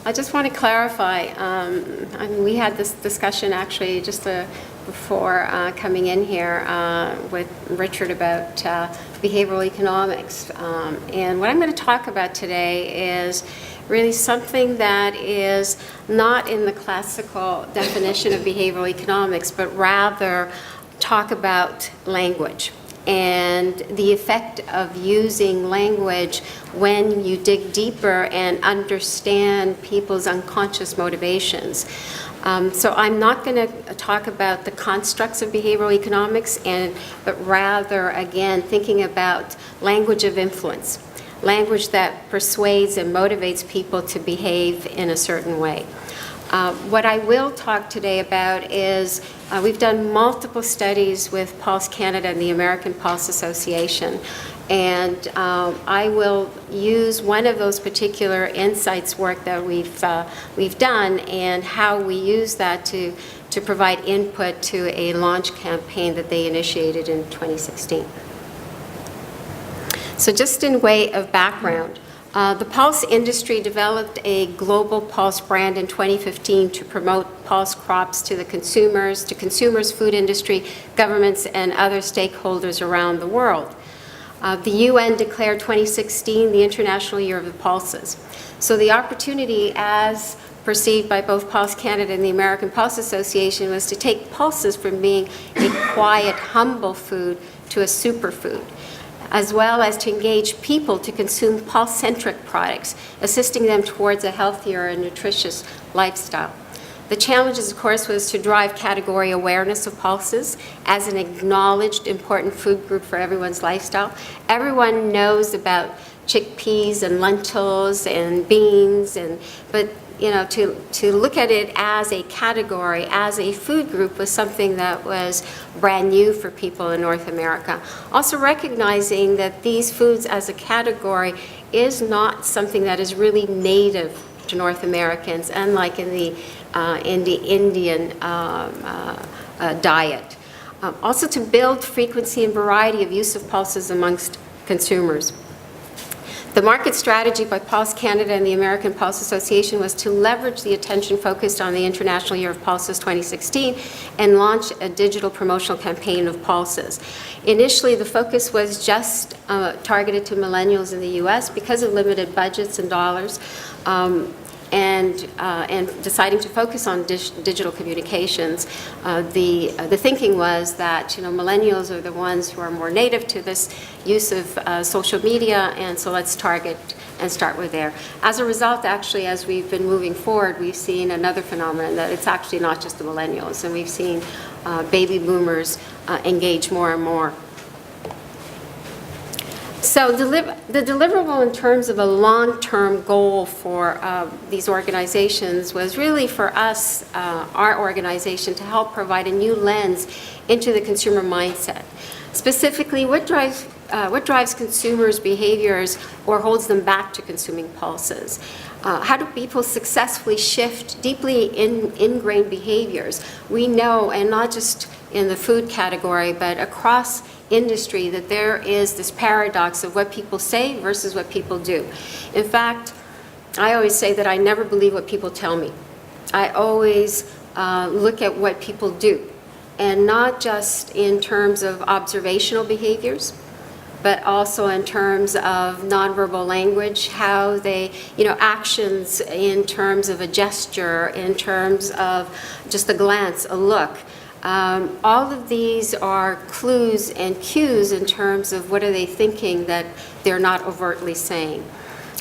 I just want to clarify. We had this discussion actually just before coming in here with Richard about behavioral economics. And what I'm going to talk about today is really something that is not in the classical definition of behavioral economics, but rather talk about language and the effect of using language when you dig deeper and understand people's unconscious motivations. So I'm not going to talk about the constructs of behavioral economics, but rather, again, thinking about language of influence, language that persuades and motivates people to behave in a certain way. What I will talk today about is we've done multiple studies with Pulse Canada and the American Pulse Association, and I will use one of those particular insights work that we've done and how we use that to provide input to a launch campaign that they initiated in 2016. So just in way of background, the pulse industry developed a global pulse brand in 2015 to promote pulse crops to consumers, food industry, governments, and other stakeholders around the world. The UN declared 2016 the International Year of the Pulses. So the opportunity, as perceived by both Pulse Canada and the American Pulse Association, was to take pulses from being a quiet, humble food to a superfood, as well as to engage people to consume pulse-centric products, assisting them towards a healthier and nutritious lifestyle. The challenges, of course, was to drive category awareness of pulses as an acknowledged important food group for everyone's lifestyle. Everyone knows about chickpeas and lentils and beans, but to look at it as a category, as a food group, was something that was brand new for people in North America. Also recognizing that these foods as a category is not something that is really native to North Americans, unlike in the Indian diet. Also to build frequency and variety of use of pulses amongst consumers. The market strategy by Pulse Canada and the American Pulse Association was to leverage the attention focused on the International Year of Pulses 2016 and launch a digital promotional campaign of pulses. Initially, the focus was just targeted to millennials in the US because of limited budgets and dollars. And deciding to focus on digital communications, the thinking was that millennials are the ones who are more native to this use of social media, and so let's target and start with there. As a result, actually, as we've been moving forward, we've seen another phenomenon that it's actually not just the millennials, and we've seen baby boomers engage more and more. So the deliverable in terms of a long-term goal for these organizations was really for us, our organization, to help provide a new lens into the consumer mindset. Specifically, what drives consumers' behaviors or holds them back to consuming pulses? How do people successfully shift deeply ingrained behaviors? We know, and not just in the food category, but across industry, that there is this paradox of what people say versus what people do. In fact, I always say that I never believe what people tell me. I always look at what people do, and not just in terms of observational behaviors, but also in terms of nonverbal language, how they, actions in terms of a gesture, in terms of just a glance, a look. All of these are clues and cues in terms of what are they thinking that they're not overtly saying.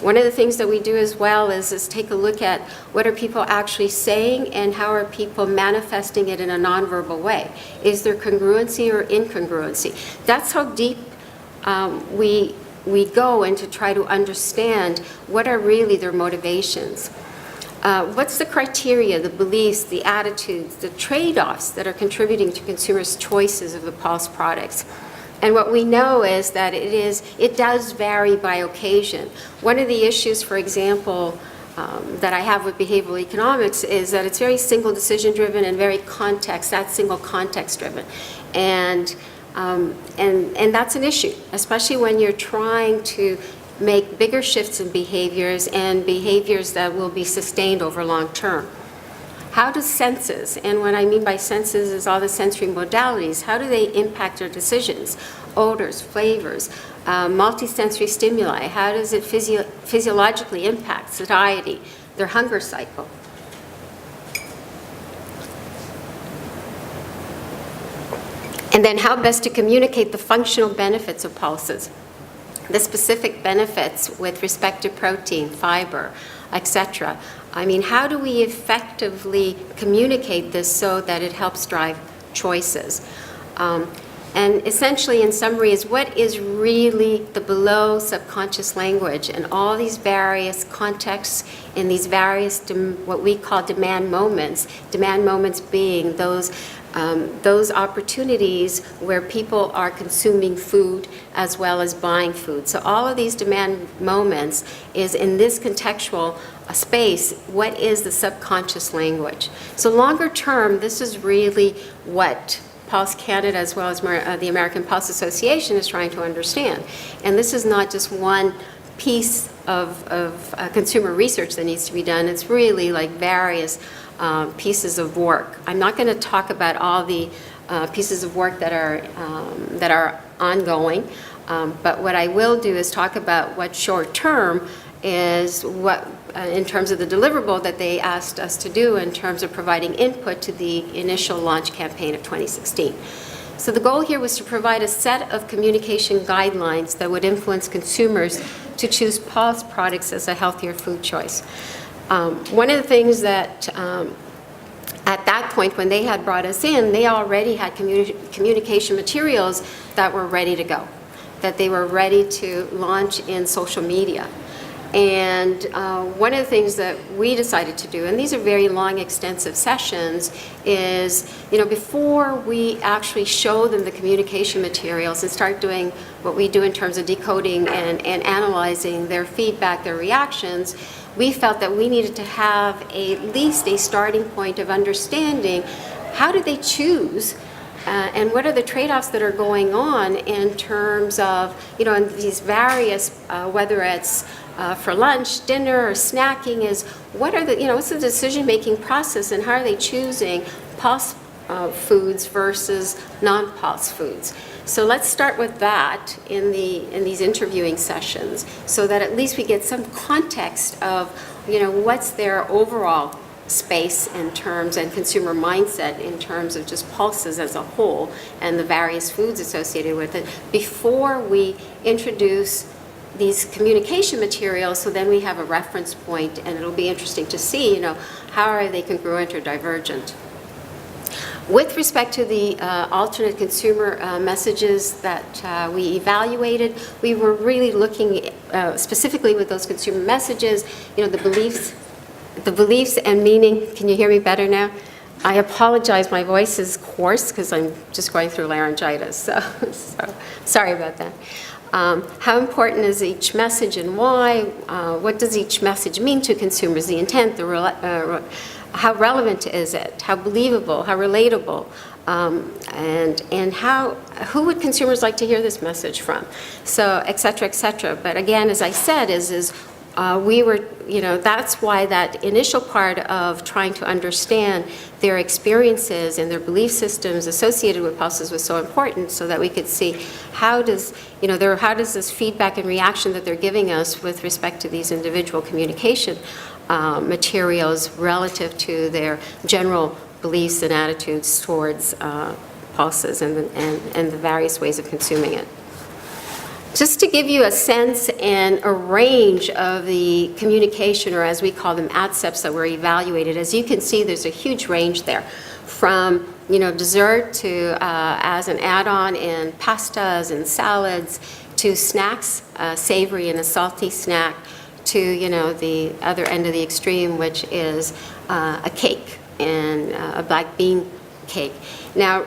One of the things that we do as well is take a look at what are people actually saying and how are people manifesting it in a nonverbal way. Is there congruency or incongruency? That's how deep we go and to try to understand what are really their motivations. What's the criteria, the beliefs, the attitudes, the trade-offs that are contributing to consumers' choices of the Pulse products? And what we know is that it does vary by occasion. One of the issues, for example, that I have with behavioral economics is that it's very single decision driven and very single context driven. And that's an issue, especially when you're trying to make bigger shifts in behaviors and behaviors that will be sustained over long term. How do senses, and what I mean by senses is all the sensory modalities, how do they impact our decisions? Odors, flavors, multisensory stimuli, how does it physiologically impact satiety, their hunger cycle? And then how best to communicate the functional benefits of pulses, the specific benefits with respect to protein, fiber, etc. I mean, how do we effectively communicate this so that it helps drive choices? And essentially, in summary, is what is really the below subconscious language and all these various contexts in these various what we call demand moments being those opportunities where people are consuming food as well as buying food. So all of these demand moments is in this contextual space, what is the subconscious language? So longer term, this is really what Pulse Canada as well as the American Pulse Association is trying to understand. And this is not just one piece of consumer research that needs to be done. It's really like various pieces of work. I'm not going to talk about all the pieces of work that are ongoing, but what I will do is talk about what short term is what in terms of the deliverable that they asked us to do in terms of providing input to the initial launch campaign of 2016. So the goal here was to provide a set of communication guidelines that would influence consumers to choose Pulse products as a healthier food choice. One of the things that at that point when they had brought us in, they already had communication materials that were ready to go, that they were ready to launch in social media. And one of the things that we decided to do, and these are very long, extensive sessions, is, before we actually show them the communication materials and start doing what we do in terms of decoding and analyzing their feedback, their reactions, we felt that we needed to have at least a starting point of understanding how did they choose and what are the trade-offs that are going on in terms of, in these various, whether it's for lunch, dinner, or snacking, is what are the, what's the decision-making process and how are they choosing Pulse foods versus non-Pulse foods? So let's start with that in these interviewing sessions so that at least we get some context of, what's their overall space in terms and consumer mindset in terms of just pulses as a whole and the various foods associated with it before we introduce these communication materials, so then we have a reference point and it'll be interesting to see, how are they congruent or divergent. With respect to the alternate consumer messages that we evaluated, we were really looking specifically with those consumer messages, the beliefs and meaning. Can you hear me better now? I apologize, my voice is hoarse because I'm just going through laryngitis, so sorry about that. How important is each message and why? What does each message mean to consumers? The intent, how relevant is it? How believable? How relatable? And who would consumers like to hear this message from? So, et cetera, et cetera. But again, as I said, we were, that's why that initial part of trying to understand their experiences and their belief systems associated with pulses was so important, so that we could see how does this feedback and reaction that they're giving us with respect to these individual communication materials relative to their general beliefs and attitudes towards pulses and the various ways of consuming it. Just to give you a sense and a range of the communication, or as we call them, ATSEPs that were evaluated, as you can see, there's a huge range there, from dessert to as an add-on in pastas and salads, to snacks, savory and a salty snack, to the other end of the extreme, which is a cake and a black bean cake. Now,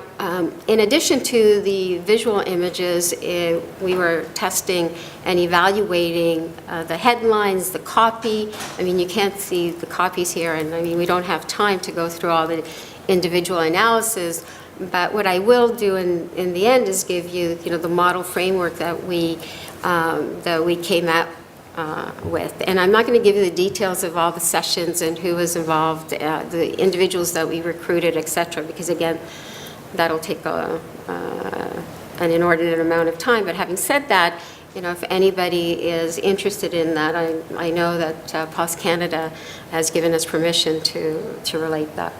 in addition to the visual images, we were testing and evaluating the headlines, the copy. I mean, you can't see the copies here, and I mean, we don't have time to go through all the individual analysis. But what I will do in the end is give you, the model framework that we came with. And I'm not going to give you the details of all the sessions and who was involved, the individuals that we recruited, et cetera, because again, that'll take an inordinate amount of time. But having said that, if anybody is interested in that, I know that POS Canada has given us permission to relate that.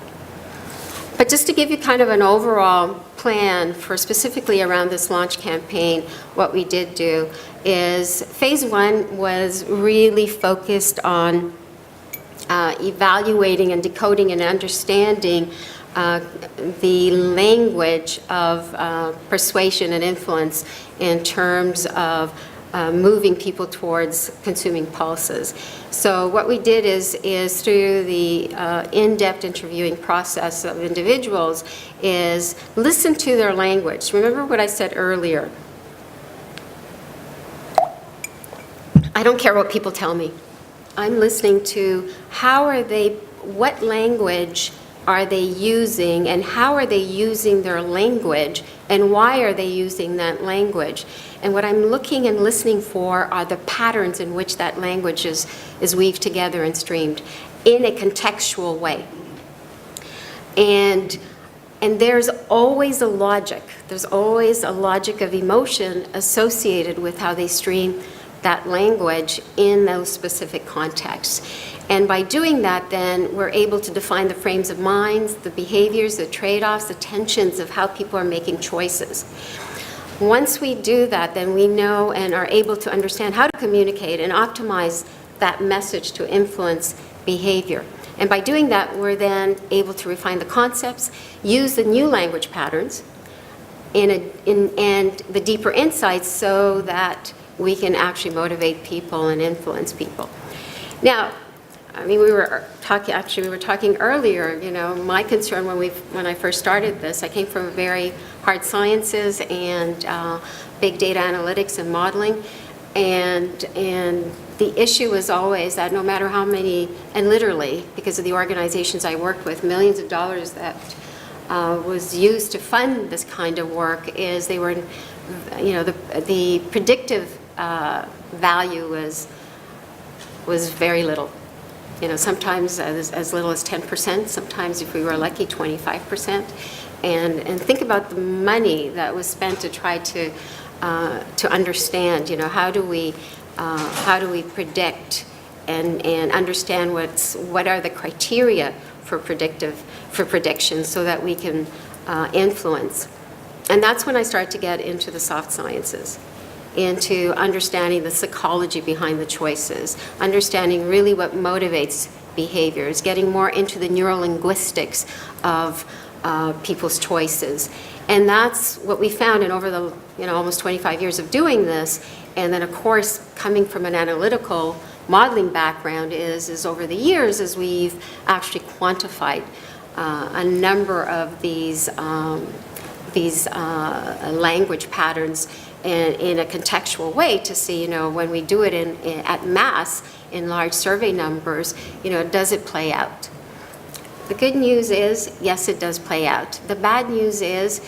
But just to give you kind of an overall plan for specifically around this launch campaign, what we did do is phase one was really focused on evaluating and decoding and understanding the language of persuasion and influence in terms of moving people towards consuming pulses. So what we did is through the in-depth interviewing process of individuals is listen to their language. Remember what I said earlier. I don't care what people tell me. I'm listening to what language are they using, and how are they using their language, and why are they using that language? And what I'm looking and listening for are the patterns in which that language is weaved together and streamed in a contextual way. And there's always a logic. There's always a logic of emotion associated with how they stream that language in those specific contexts. And by doing that, then, we're able to define the frames of minds, the behaviors, the trade-offs, the tensions of how people are making choices. Once we do that, then we know and are able to understand how to communicate and optimize that message to influence behavior. And by doing that, we're then able to refine the concepts, use the new language patterns, and the deeper insights so that we can actually motivate people and influence people. Now, we were talking earlier, my concern when I first started this, I came from very hard sciences and big data analytics and modeling, and the issue was always that no matter how many, and literally, because of the organizations I worked with, millions of dollars that was used to fund this kind of work, is they were, the predictive value was very little. Sometimes as little as 10%, sometimes if we were lucky, 25%. And think about the money that was spent to try to understand, how do we predict and understand what are the criteria for prediction so that we can influence. And that's when I started to get into the soft sciences, into understanding the psychology behind the choices, understanding really what motivates behaviors, getting more into the neurolinguistics of people's choices. And that's what we found in over the almost 25 years of doing this. And then, of course, coming from an analytical modeling background is over the years, as we've actually quantified a number of these language patterns in a contextual way to see, when we do it at mass in large survey numbers, does it play out? The good news is, yes, it does play out. The bad news is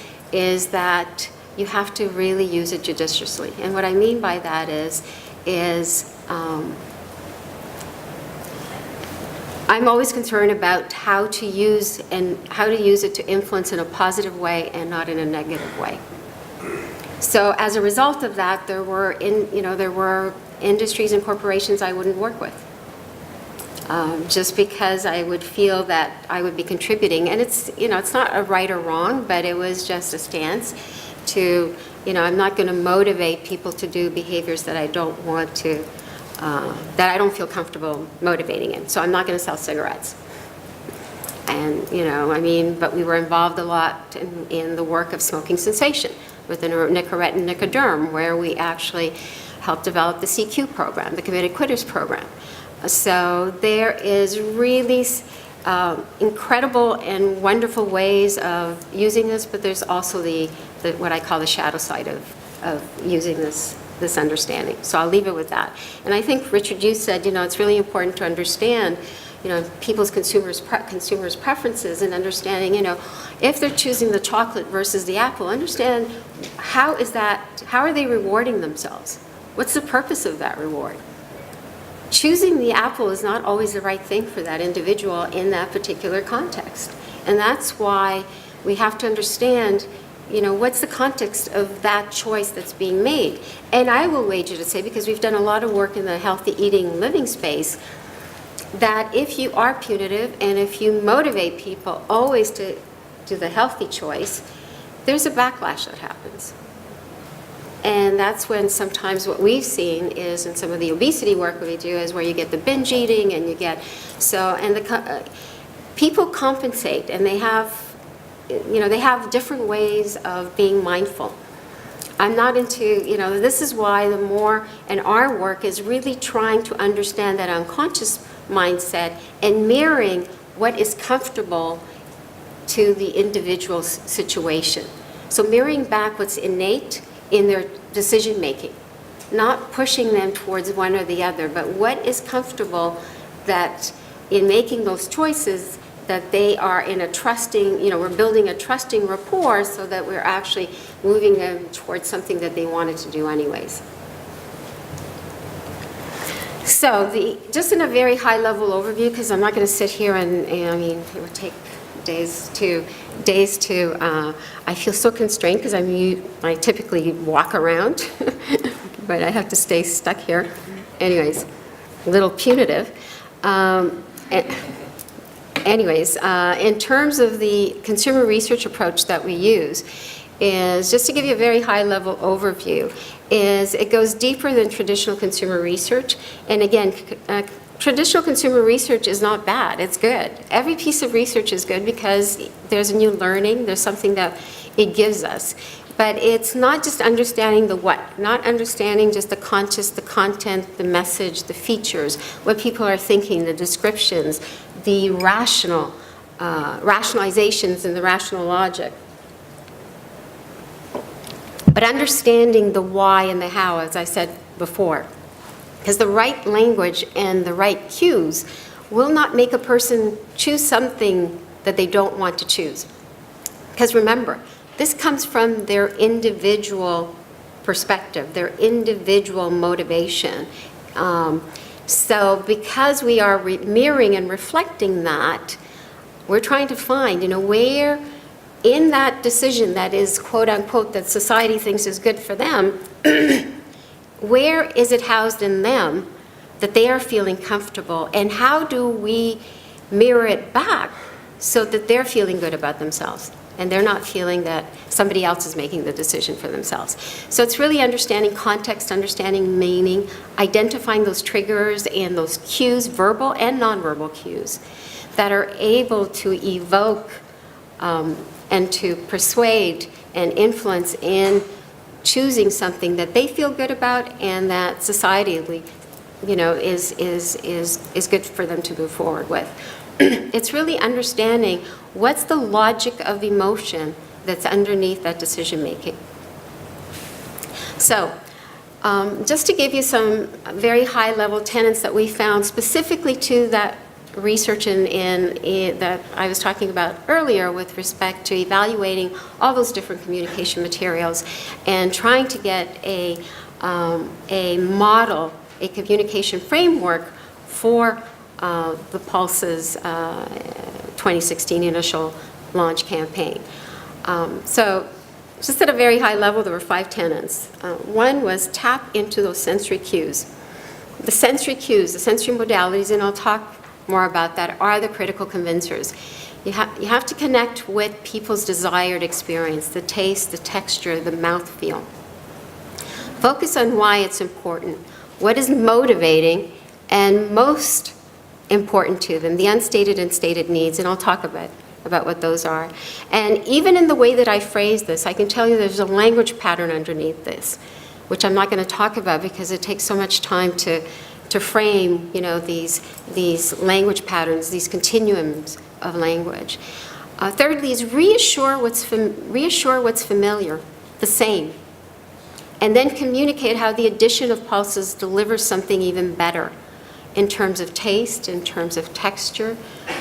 that you have to really use it judiciously. And what I mean by that is I'm always concerned about how to use it to influence in a positive way and not in a negative way. So as a result of that, there were industries and corporations I wouldn't work with, just because I would feel that I would be contributing. And it's not a right or wrong, but it was just a stance to, I'm not going to motivate people to do behaviors that I don't want to, that I don't feel comfortable motivating in. So I'm not going to sell cigarettes. And, but we were involved a lot in the work of smoking cessation with the Nicorette and Nicoderm, where we actually helped develop the CQ program, the Committed Quitters program. So there is really incredible and wonderful ways of using this, but there's also the what I call the shadow side of using this understanding. So I'll leave it with that. And I think, Richard, you said, it's really important to understand people's consumers' preferences, and understanding, if they're choosing the chocolate versus the apple, understand how are they rewarding themselves? What's the purpose of that reward? choosing the apple is not always the right thing for that individual in that particular context. And that's why we have to understand, what's the context of that choice that's being made. And I will wager to say, because we've done a lot of work in the healthy eating living space, that if you are punitive and if you motivate people always to do the healthy choice, there's a backlash that happens. And that's when sometimes what we've seen is in some of the obesity work that we do is where you get the binge eating and you get, people compensate and they have different ways of being mindful. I'm not into, this is why the more, and our work is really trying to understand that unconscious mindset and mirroring what is comfortable to the individual's situation. So mirroring back what's innate in their decision making, not pushing them towards one or the other, but what is comfortable that in making those choices that they are in a trusting, we're building a trusting rapport so that we're actually moving them towards something that they wanted to do anyways. So just in a very high level overview, because I'm not going to sit here and it would take days to, I feel so constrained because I typically walk around, but I have to stay stuck here. Anyways, a little punitive. In terms of the consumer research approach that we use, is just to give you a very high level overview, is it goes deeper than traditional consumer research. And again, traditional consumer research is not bad, it's good. Every piece of research is good because there's a new learning, there's something that it gives us. But it's not just understanding the what, not understanding just the conscious, the content, the message, the features, what people are thinking, the descriptions, the rationalizations and the rational logic. But understanding the why and the how, as I said before. Because the right language and the right cues will not make a person choose something that they don't want to choose. Because remember, this comes from their individual perspective, their individual motivation. So because we are mirroring and reflecting that, we're trying to find, where in that decision that is quote unquote that society thinks is good for them, where is it housed in them that they are feeling comfortable, and how do we mirror it back so that they're feeling good about themselves and they're not feeling that somebody else is making the decision for themselves. So it's really understanding context, understanding meaning, identifying those triggers and those cues, verbal and nonverbal cues, that are able to evoke and to persuade and influence in choosing something that they feel good about and that societally, is good for them to move forward with. It's really understanding what's the logic of emotion that's underneath that decision making. So, just to give you some very high level tenets that we found specifically to that research in that I was talking about earlier with respect to evaluating all those different communication materials and trying to get a model, a communication framework for the Pulse's 2016 initial launch campaign. So just at a very high level, there were 5 tenets. One was tap into those sensory cues. The sensory cues, the sensory modalities, and I'll talk more about that, are the critical convincers. You have to connect with people's desired experience, the taste, the texture, the mouthfeel. Focus on why it's important, what is motivating, and most important to them, the unstated and stated needs, and I'll talk about what those are. And even in the way that I phrase this, I can tell you there's a language pattern underneath this, which I'm not going to talk about because it takes so much time to frame, these language patterns, these continuums of language. Thirdly is reassure what's familiar, the same, and then communicate how the addition of pulses delivers something even better in terms of taste, in terms of texture,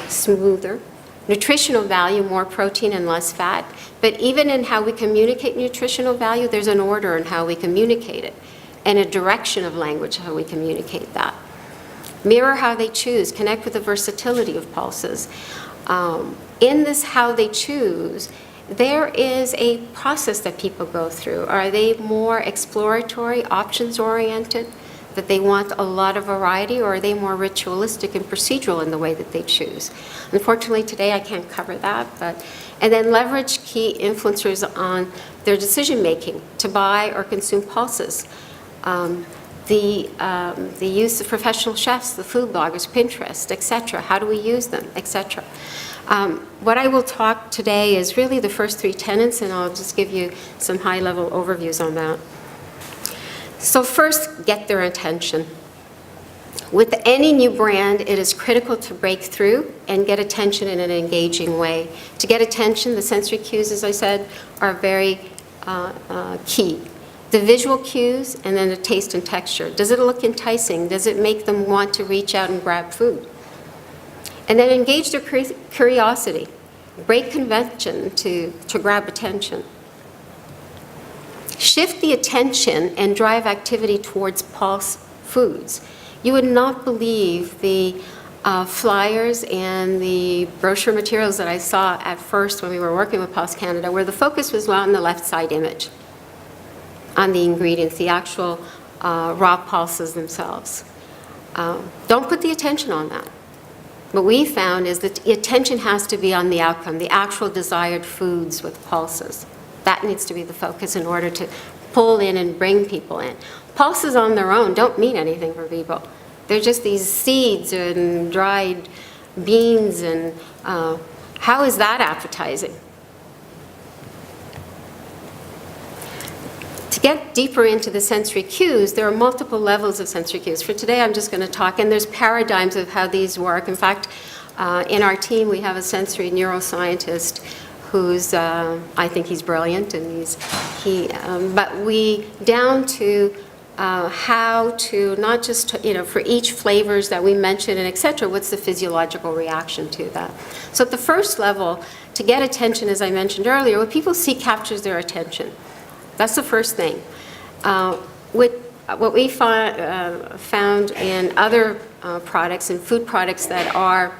smoother. Nutritional value, more protein and less fat. But even in how we communicate nutritional value, there's an order in how we communicate it and a direction of language how we communicate that. Mirror how they choose, connect with the versatility of pulses. In this how they choose, there is a process that people go through. Are they more exploratory, options-oriented, that they want a lot of variety, or are they more ritualistic and procedural in the way that they choose? Unfortunately, today I can't cover that, and then leverage key influencers on their decision-making to buy or consume pulses. The use of professional chefs, the food bloggers, Pinterest, etc. How do we use them, etc. What I will talk today is really the first three tenets, and I'll just give you some high-level overviews on that. So first, get their attention. With any new brand, it is critical to break through and get attention in an engaging way. To get attention, the sensory cues, as I said, are very key. The visual cues, and then the taste and texture. Does it look enticing? Does it make them want to reach out and grab food? And then engage their curiosity. Break convention to grab attention. Shift the attention and drive activity towards pulse foods. You would not believe the flyers and the brochure materials that I saw at first when we were working with Pulse Canada, where the focus was on the left side image, on the ingredients, the actual raw pulses themselves. Don't put the attention on that. What we found is that the attention has to be on the outcome, the actual desired foods with pulses. That needs to be the focus in order to pull in and bring people in. Pulses on their own don't mean anything for people. They're just these seeds and dried beans, and how is that appetizing? To get deeper into the sensory cues, there are multiple levels of sensory cues. For today, I'm just going to talk, and there's paradigms of how these work. In fact, in our team, we have a sensory neuroscientist who's, I think he's brilliant, and but we down to how to not just, for each flavors that we mentioned and et cetera, what's the physiological reaction to that? So at the first level, to get attention, as I mentioned earlier, what people see captures their attention. That's the first thing. What we found in other products and food products that are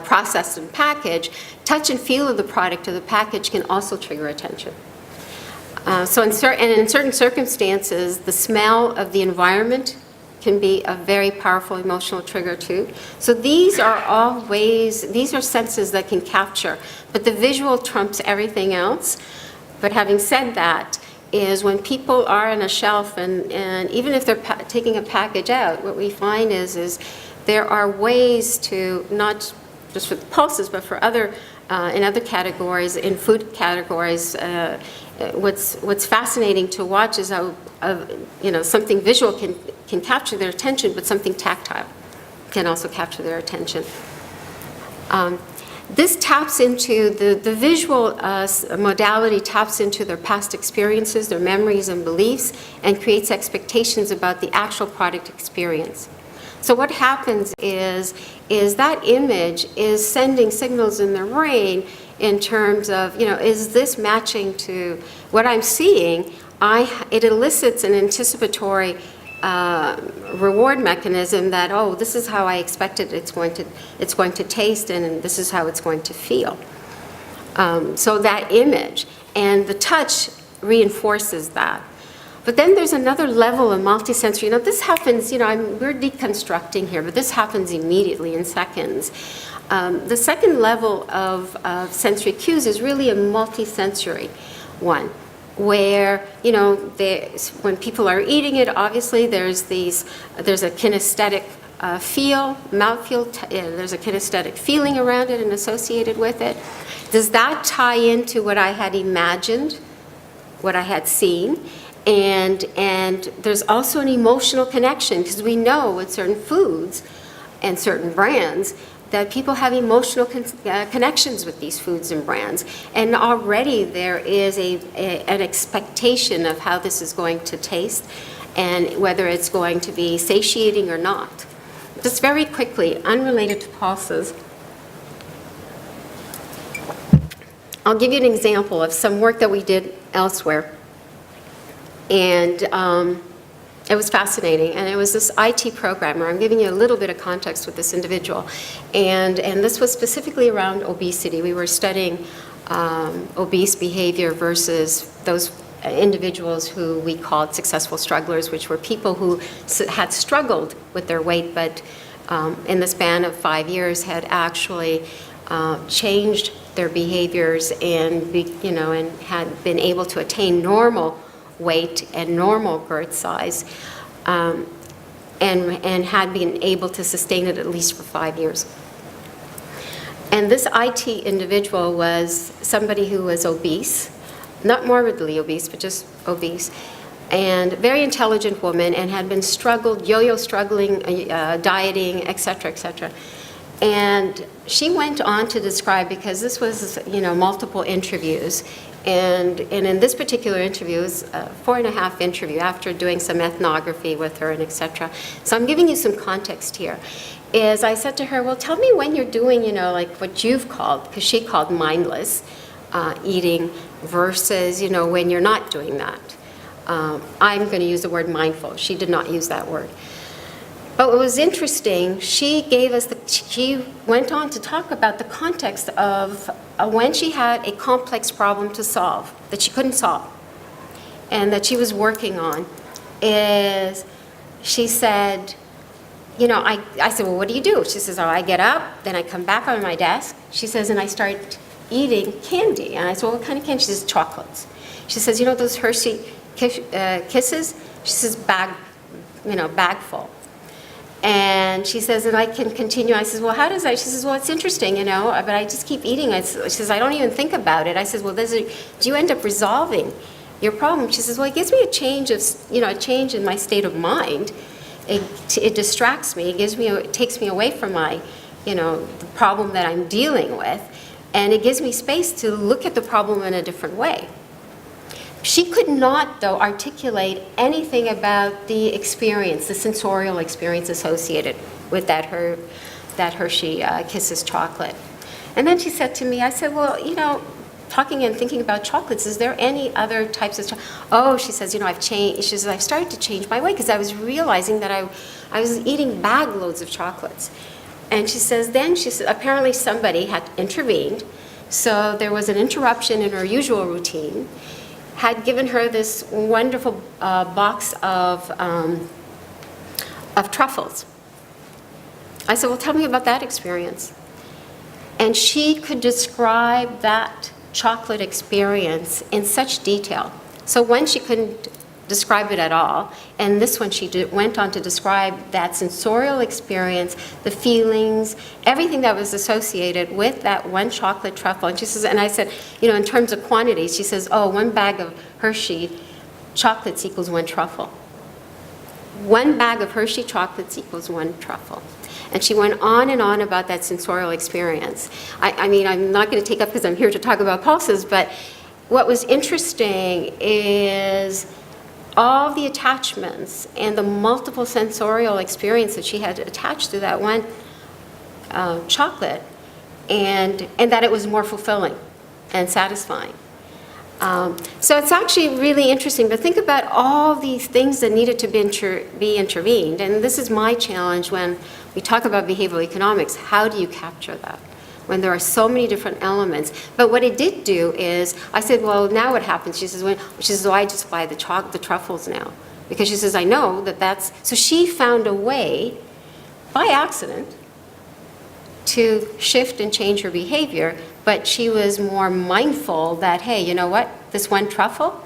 processed and packaged, touch and feel of the product or the package can also trigger attention. So in certain circumstances, the smell of the environment can be a very powerful emotional trigger too. So these are all ways, these are senses that can capture, but the visual trumps everything else. But having said that, is when people are on a shelf and even if they're taking a package out, what we find is there are ways to, not just for the pulses, but for other, in other categories, in food categories, what's fascinating to watch is how, something visual can capture their attention, but something tactile can also capture their attention. This taps into, the visual modality taps into their past experiences, their memories and beliefs, and creates expectations about the actual product experience. So what happens is that image is sending signals in their brain in terms of, is this matching to what I'm seeing? It elicits an anticipatory reward mechanism that, oh, this is how I expected it's going to taste, and this is how it's going to feel. So that image and the touch reinforces that. But then there's another level of multisensory. This happens, we're deconstructing here, but this happens immediately in seconds. The second level of sensory cues is really a multisensory one, where, when people are eating it, obviously there's a kinesthetic feel, mouthfeel, there's a kinesthetic feeling around it and associated with it. Does that tie into what I had imagined, what I had seen? And there's also an emotional connection, because we know with certain foods and certain brands that people have emotional connections with these foods and brands. And already there is an expectation of how this is going to taste and whether it's going to be satiating or not. Just very quickly, unrelated to pulses, I'll give you an example of some work that we did elsewhere. And It was fascinating, and it was this IT programmer. I'm giving you a little bit of context with this individual, and this was specifically around obesity. We were studying obese behavior versus those individuals who we called successful strugglers, which were people who had struggled with their weight, but in the span of 5 years had actually changed their behaviors and and had been able to attain normal weight and normal girth size, and had been able to sustain it at least for 5 years. And this IT individual was somebody who was obese, not morbidly obese, but just obese, and very intelligent woman, and had been yo-yo struggling, dieting, et cetera, and she went on to describe, because this was multiple interviews, and in this particular interview, it was a 4.5 interview after doing some ethnography with her and et cetera. So I'm giving you some context here. Is I said to her, well, tell me when you're doing, like what you've called, because she called mindless eating, versus, when you're not doing that. I'm going to use the word mindful. She did not use that word. But what was interesting, she went on to talk about the context of when she had a complex problem to solve, that she couldn't solve, and that she was working on, is she said, I said, well, what do you do? She says, oh, I get up, then I come back on my desk. She says, and I start eating candy. And I said, well, what kind of candy? She says, chocolates. She says, those Hershey Kisses? She says, bag full. And she says, and I can continue. I says, well, how does that? She says, well, it's interesting, but I just keep eating. She says, I don't even think about it. I says, well, do you end up resolving your problem? She says, well, it gives me a change in my state of mind. It distracts me. It takes me away from my, the problem that I'm dealing with, and it gives me space to look at the problem in a different way. She could not, though, articulate anything about the experience, the sensorial experience associated with that Hershey Kisses chocolate. And then she said to me, I said, well, talking and thinking about chocolates, is there any other types of chocolate? Oh, she says, I've changed. She says, I've started to change my way because I was realizing that I was eating bag loads of chocolates. And she says, apparently somebody had intervened, so there was an interruption in her usual routine, had given her this wonderful box of truffles. I said, well, tell me about that experience. And she could describe that chocolate experience in such detail. So when she couldn't describe it at all, and this one she went on to describe that sensorial experience, the feelings, everything that was associated with that one chocolate truffle. And she says, and I said, in terms of quantities, she says, oh, 1 bag of Hershey chocolates equals 1 truffle. 1 bag of Hershey chocolates equals 1 truffle. And she went on and on about that sensorial experience. I mean, I'm not going to take up because I'm here to talk about pulses, but what was interesting is all the attachments and the multiple sensorial experience that she had attached to that one chocolate, and that it was more fulfilling and satisfying. So it's actually really interesting, but think about all these things that needed to be intervened, and this is my challenge when we talk about behavioral economics. How do you capture that when there are so many different elements? But what it did do is, I said, well, now what happens? She says, well, I just buy the truffles now. Because she says, I know that's, so she found a way, by accident, to shift and change her behavior, but she was more mindful that, hey, you know what, this 1 truffle,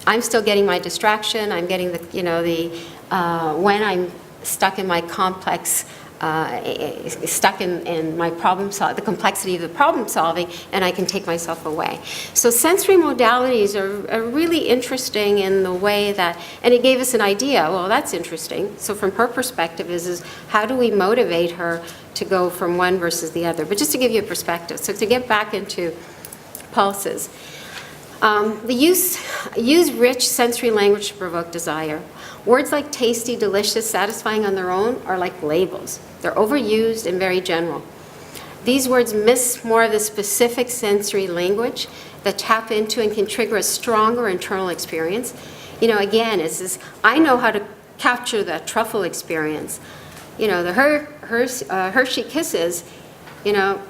I'm still getting my distraction, I'm getting when I'm stuck in my complex, stuck in my the complexity of the problem solving, and I can take myself away. So sensory modalities are really interesting in the way that, and it gave us an idea, well, that's interesting. So from her perspective is how do we motivate her to go from one versus the other? But just to give you a perspective, so to get back into pulses, use rich sensory language to provoke desire. Words like tasty, delicious, satisfying on their own are like labels. They're overused and very general. These words miss more of the specific sensory language that tap into and can trigger a stronger internal experience. Again, it's this, I know how to capture that truffle experience. You know, the Hershey Kisses, you know,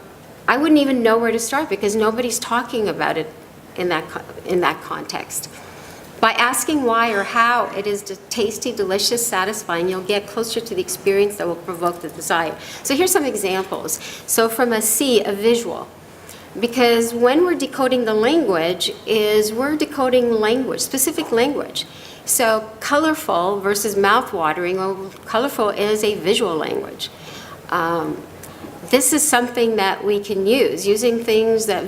I wouldn't even know where to start because nobody's talking about it in that context. By asking why or how it is tasty, delicious, satisfying, you'll get closer to the experience that will provoke the desire. So here's some examples. So from a C, a visual. Because when we're decoding the language, we're decoding language, specific language. So colorful versus mouth-watering, well, colorful is a visual language. This is something that we can use, using things that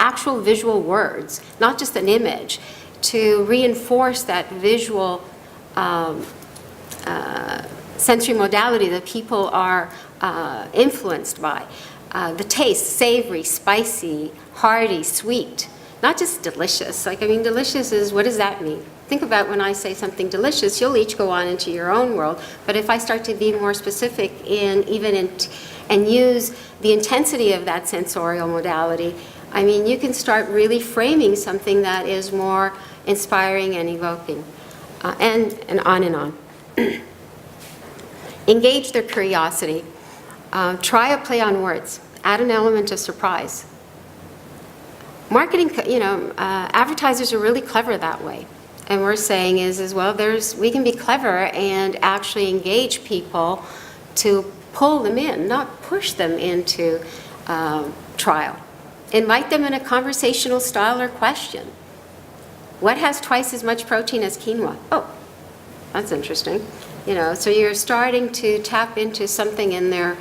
actual visual words, not just an image, to reinforce that visual sensory modality that people are influenced by. The taste, savory, spicy, hearty, sweet, not just delicious. Like, I mean, delicious is, what does that mean? Think about when I say something delicious, you'll each go on into your own world. But if I start to be more specific and use the intensity of that sensorial modality, I mean, you can start really framing something that is more inspiring and evoking, and on and on. Engage their curiosity. Try a play on words. Add an element of surprise. Marketing, advertisers are really clever that way. And we're saying is well, we can be clever and actually engage people to pull them in, not push them into trial. Invite them in a conversational style or question. What has twice as much protein as quinoa? Oh, that's interesting. You know, so you're starting to tap into something in their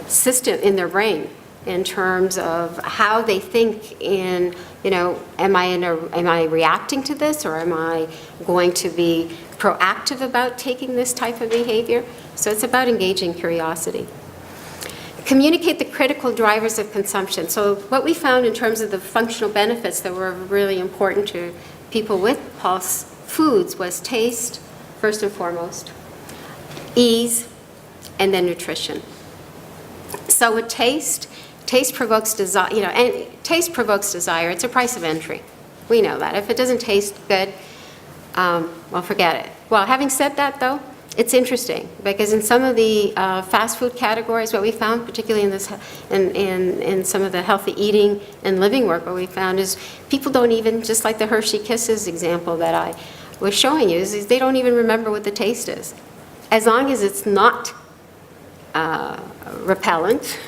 system, in their brain, in terms of how they think in, you know, am I reacting to this, or am I going to be proactive about taking this type of behavior? So it's about engaging curiosity. Communicate the critical drivers of consumption. So what we found in terms of the functional benefits that were really important to people with pulse foods was taste, first and foremost, ease, and then nutrition. So with taste provokes desire, you know, and taste provokes desire. It's a price of entry. We know that. If it doesn't taste good, well, forget it. Well, having said that, though, it's interesting because in some of the fast food categories, what we found, particularly in some of the healthy eating and living work, what we found is people don't even, just like the Hershey Kisses example that I was showing you, is they don't even remember what the taste is. As long as it's not repellent,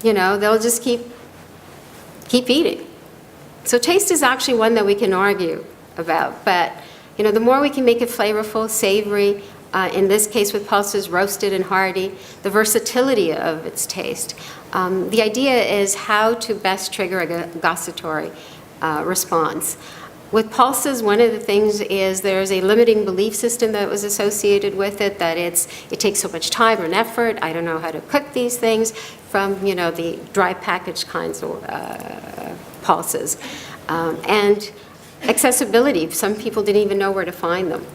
you know, they'll just keep eating. So taste is actually one that we can argue about, but you know, the more we can make it flavorful, savory, in this case with pulses, roasted and hearty, the versatility of its taste. The idea is how to best trigger a gustatory response. With pulses, one of the things is there's a limiting belief system that was associated with it, that it takes so much time and effort, I don't know how to cook these things, from, you know, the dry packaged kinds of pulses. And accessibility, some people didn't even know where to find them.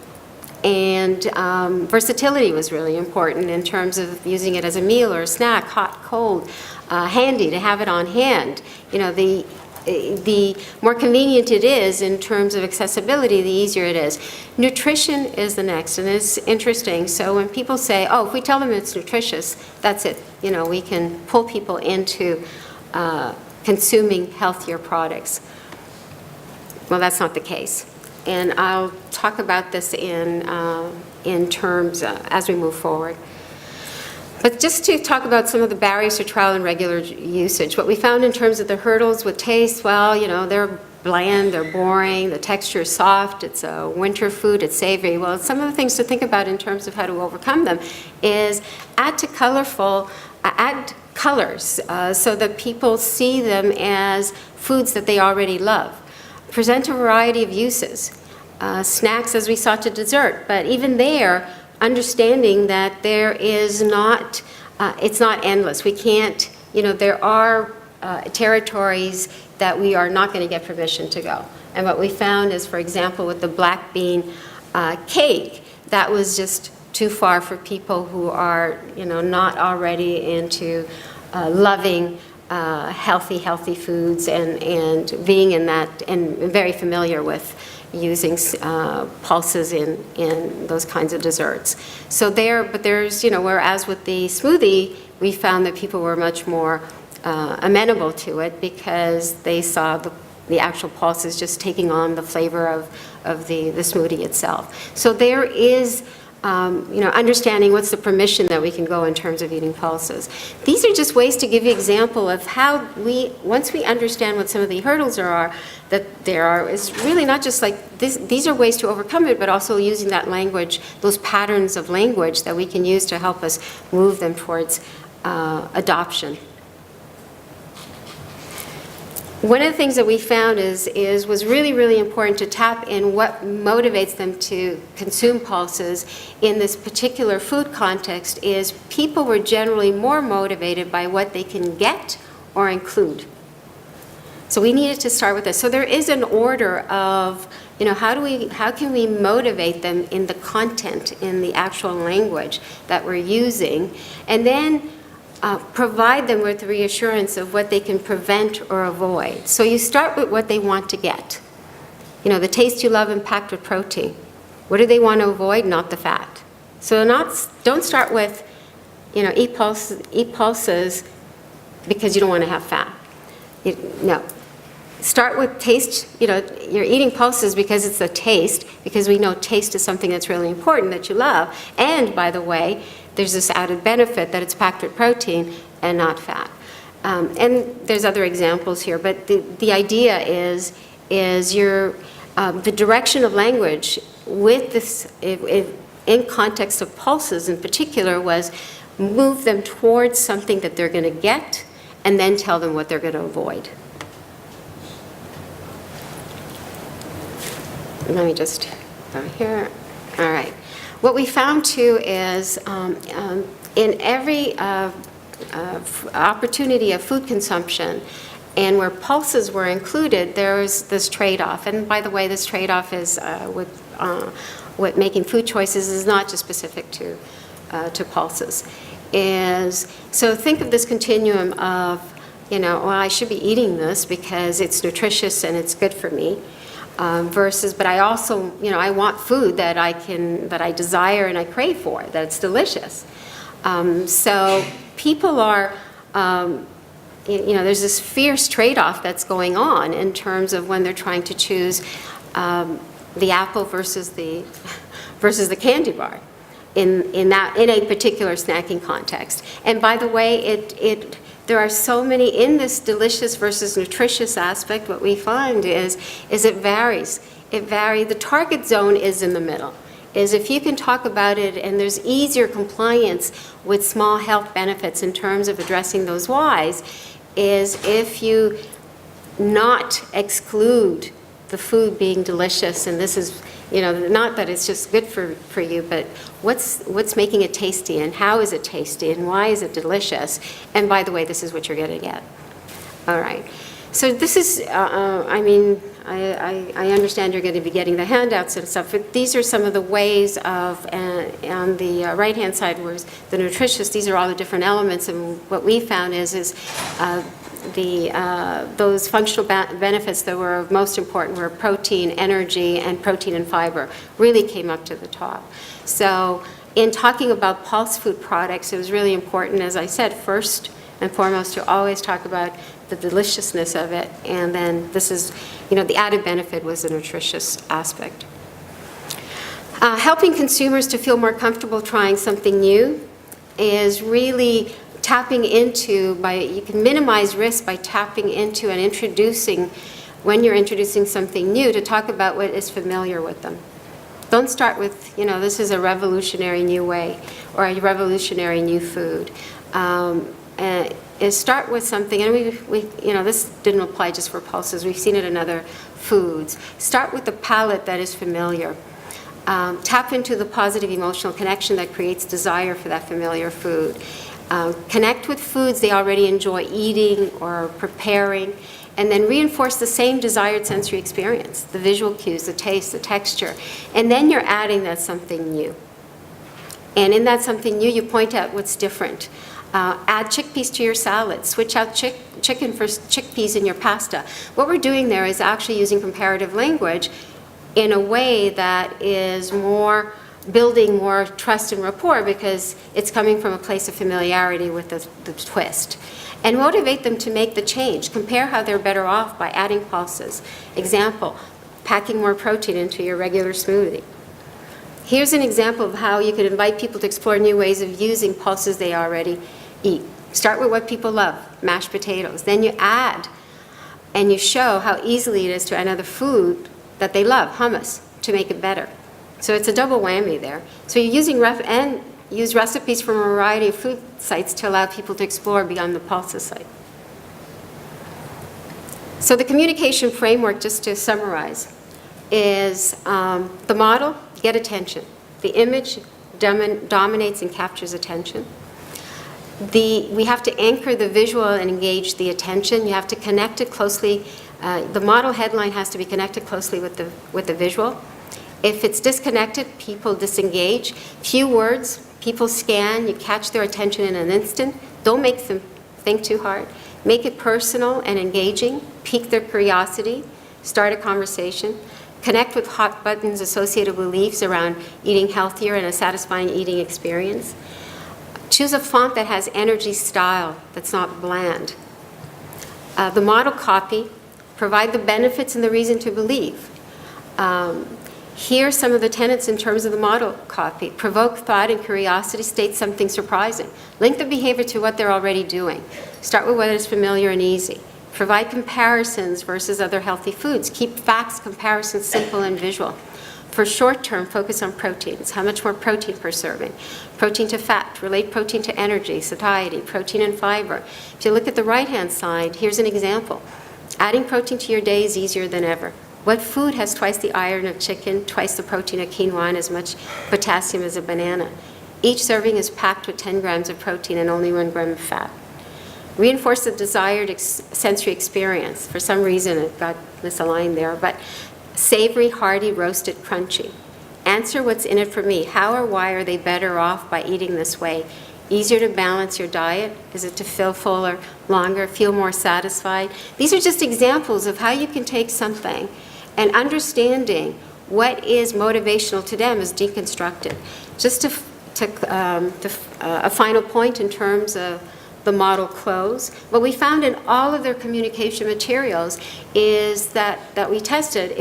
And versatility was really important in terms of using it as a meal or a snack, hot, cold, handy, to have it on hand. You know, the more convenient it is in terms of accessibility, the easier it is. Nutrition is the next, and it's interesting. So when people say, oh, if we tell them it's nutritious, that's it. You know, we can pull people into consuming healthier products. Well, that's not the case. And I'll talk about this in terms as we move forward. But just to talk about some of the barriers to trial and regular usage, what we found in terms of the hurdles with taste, well, you know, they're bland, they're boring, the texture is soft, it's a winter food, it's savory. Well, some of the things to think about in terms of how to overcome them is add colors so that people see them as foods that they already love. Present a variety of uses. Snacks, as we saw, to dessert, but even there, understanding that there is not, it's not endless. We can't, you know, there are territories that we are not going to get permission to go. And what we found is, for example, with the black bean cake, that was just too far for people who are, you know, not already into loving healthy foods and being in that, and very familiar with using pulses in those kinds of desserts. So but there's, whereas with the smoothie, we found that people were much more amenable to it because they saw the actual pulses just taking on the flavor of the smoothie itself. So there is understanding what's the permission that we can go in terms of eating pulses. These are just ways to give you an example of how once we understand what some of the hurdles are, it's really not just like this, these are ways to overcome it, but also using that language, those patterns of language that we can use to help us move them towards adoption. One of the things that we found was really, really important to tap in what motivates them to consume pulses in this particular food context is people were generally more motivated by what they can get or include. So we needed to start with this. So there is an order of, how can we motivate them in the content, in the actual language that we're using, and then provide them with reassurance of what they can prevent or avoid. So you start with what they want to get. The taste you love and packed with protein. What do they want to avoid? Not the fat. So don't start with, eat pulses because you don't want to have fat. No. Start with taste, you're eating pulses because it's a taste, because we know taste is something that's really important that you love. And by the way, there's this added benefit that it's packed with protein and not fat. And there's other examples here, but the idea is the direction of language with this, in context of pulses in particular, was move them towards something that they're going to get and then tell them what they're going to avoid. Let me just go here. All right. What we found too is in every opportunity of food consumption and where pulses were included, there was this trade-off. And by the way, this trade-off is with making food choices is not just specific to pulses. So think of this continuum of, well, I should be eating this because it's nutritious and it's good for me. Versus, but I also, I want food that I desire and I crave for, that it's delicious. So people are, there's this fierce trade-off that's going on in terms of when they're trying to choose the apple versus the candy bar in a particular snacking context. And by the way, there are so many in this delicious versus nutritious aspect. What we find is it varies. The target zone is in the middle. Is if you can talk about it and there's easier compliance with small health benefits in terms of addressing those whys, is if you not exclude the food being delicious, and this is, not that it's just good for you, but what's making it tasty, and how is it tasty, and why is it delicious? And by the way, this is what you're going to get. All right. So this is, I understand you're going to be getting the handouts and stuff, but these are some of the ways of, on the right-hand side was the nutritious, these are all the different elements, and what we found is those functional benefits that were most important were protein, energy, and protein and fiber really came up to the top. So in talking about pulse food products, it was really important, as I said, first and foremost to always talk about the deliciousness of it, and then this is, the added benefit was the nutritious aspect. Helping consumers to feel more comfortable trying something new is really tapping into, you can minimize risk by tapping into and introducing, when you're introducing something new, to talk about what is familiar with them. Don't start with, this is a revolutionary new way or a revolutionary new food. Start with something, and this didn't apply just for pulses, we've seen it in other foods. Start with the palate that is familiar. Tap into the positive emotional connection that creates desire for that familiar food. Connect with foods they already enjoy eating or preparing, and then reinforce the same desired sensory experience, the visual cues, the taste, the texture, and then you're adding that something new. And in that something new, you point out what's different. Add chickpeas to your salad. Switch out chicken for chickpeas in your pasta. What we're doing there is actually using comparative language in a way that is more building more trust and rapport because it's coming from a place of familiarity with the twist. And motivate them to make the change. Compare how they're better off by adding pulses. Example, packing more protein into your regular smoothie. Here's an example of how you could invite people to explore new ways of using pulses they already eat. Start with what people love, mashed potatoes. Then you add and you show how easily it is to add another food that they love, hummus, to make it better. So it's a double whammy there. So you're using use recipes from a variety of food sites to allow people to explore beyond the pulses site. So the communication framework, just to summarize, is the model, get attention. The image dominates and captures attention. We have to anchor the visual and engage the attention. You have to connect it closely. The model headline has to be connected closely with the visual. If it's disconnected, people disengage. Few words, people scan, you catch their attention in an instant. Don't make them think too hard. Make it personal and engaging. Pique their curiosity. Start a conversation. Connect with hot buttons associated with beliefs around eating healthier and a satisfying eating experience. Choose a font that has energy, style, that's not bland. The model copy, provide the benefits and the reason to believe. Here are some of the tenets in terms of the model copy. Provoke thought and curiosity, state something surprising. Link the behavior to what they're already doing. Start with what is familiar and easy. Provide comparisons versus other healthy foods. Keep facts, comparisons simple and visual. For short term, focus on proteins. How much more protein per serving? Protein to fat. Relate protein to energy, satiety, protein and fiber. If you look at the right-hand side, here's an example. Adding protein to your day is easier than ever. What food has twice the iron of chicken, twice the protein of quinoa, and as much potassium as a banana? Each serving is packed with 10 grams of protein and only 1 gram of fat. Reinforce the desired sensory experience. For some reason, it got misaligned there, but savory, hearty, roasted, crunchy. Answer what's in it for me. How or why are they better off by eating this way? Easier to balance your diet? Is it to feel fuller, longer, feel more satisfied? These are just examples of how you can take something and understanding what is motivational to them is deconstructed. Just a final point in terms of the model close. What we found in all of their communication materials is that we tested,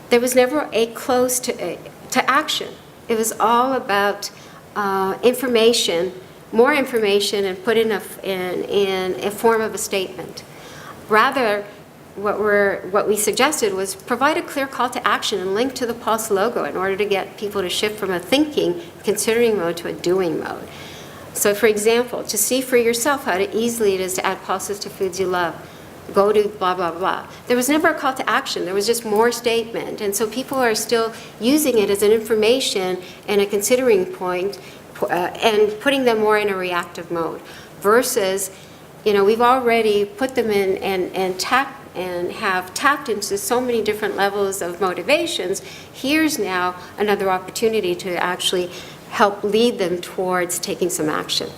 there was never a close to action. It was all about information, more information, and put in a form of a statement. Rather, what we suggested was provide a clear call to action and link to the Pulse logo in order to get people to shift from a thinking, considering mode to a doing mode. So for example, to see for yourself how easily it is to add pulses to foods you love. Go to blah, blah, blah. There was never a call to action. There was just more statement. And so people are still using it as an information and a considering point and putting them more in a reactive mode. Versus, we've already put them in and have tapped into so many different levels of motivations. Here's now another opportunity to actually help lead them towards taking some action.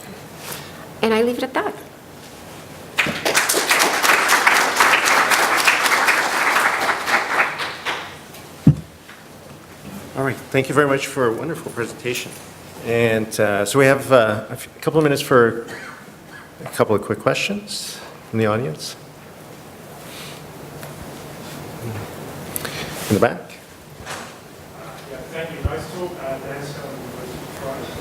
And I leave it at that. All right, thank you very much for a wonderful presentation. And so we have a couple of minutes for a couple of quick questions from the audience. In the back. Yeah, thank you. Nice talk.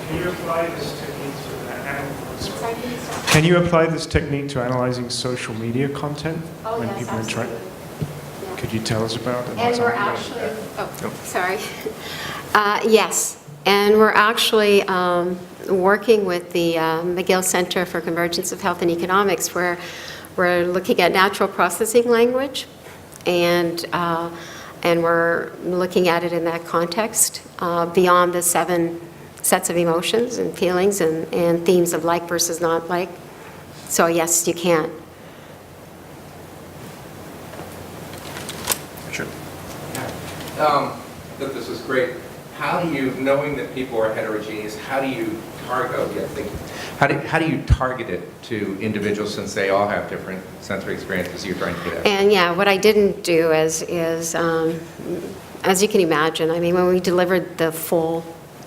Can you apply this technique to Can you apply this technique to analyzing social media content when yes, people absolutely. interact? Could you tell us about it? And we're actually, sorry. Yes, and we're actually working with the McGill Center for Convergence of Health and Economics, where we're looking at natural processing language, and we're looking at it in that context, beyond the 7 sets of emotions and feelings and themes of like versus not like. So yes, you can. Sure. Look, this was great. how do you, knowing that people are heterogeneous, how do you how do you target it to individuals, since they all have different sensory experiences you're trying to get at? And yeah, what I didn't do is as you can imagine, I mean, when we delivered the full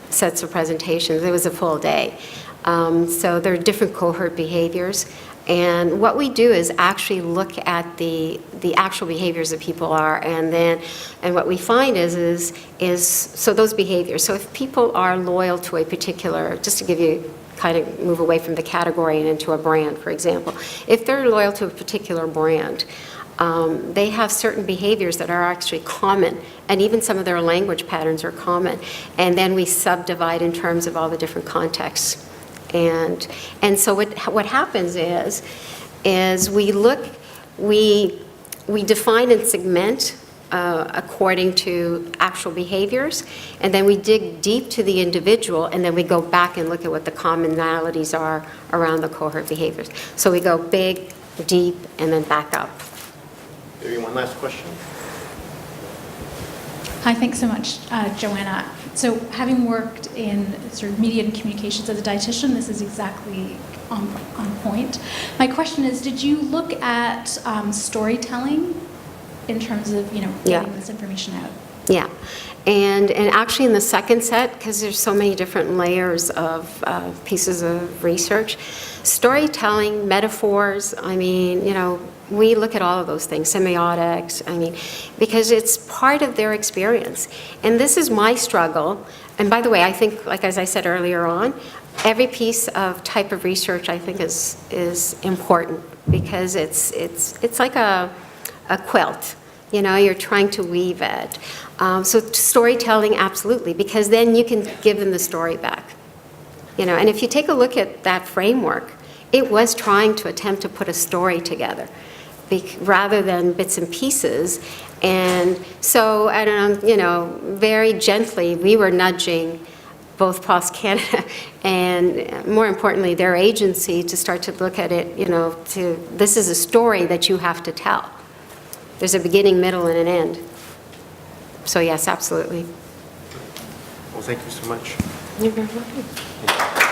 sets of presentations, it was a full day. So there are different cohort behaviors. And what we do is actually look at the actual behaviors that people are, and what we find is so those behaviors. So if people are loyal to a particular, just to give you kind of move away from the category and into a brand, for example, if they're loyal to a particular brand, they have certain behaviors that are actually common, and even some of their language patterns are common. And then we subdivide in terms of all the different contexts. And so what happens is we define and segment according to actual behaviors, and then we dig deep to the individual, and then we go back and look at what the commonalities are around the cohort behaviors. So we go big, deep, and then back up. Maybe one last question. Hi, thanks so much, Joanna. So having worked in sort of media and communications as a dietitian, this is exactly on point. My question is, did you look at storytelling in terms of, getting this information out? Yeah. And actually in the second set, because there's so many different layers of pieces of research, storytelling, metaphors, I mean, we look at all of those things, semiotics, I mean, because it's part of their experience. And this is my struggle. And by the way, I think, like as I said earlier on, every piece of type of research I think is important, because it's like a quilt. You're trying to weave it. So storytelling, absolutely, because then you can give them the story back. And if you take a look at that framework, it was trying to attempt to put a story together rather than bits and pieces. And so, I don't know, very gently, we were nudging both POS Canada and, more importantly, their agency to start to look at it, this is a story that you have to tell. There's a beginning, middle, and an end. So yes, absolutely. Well, thank you so much. You're very welcome.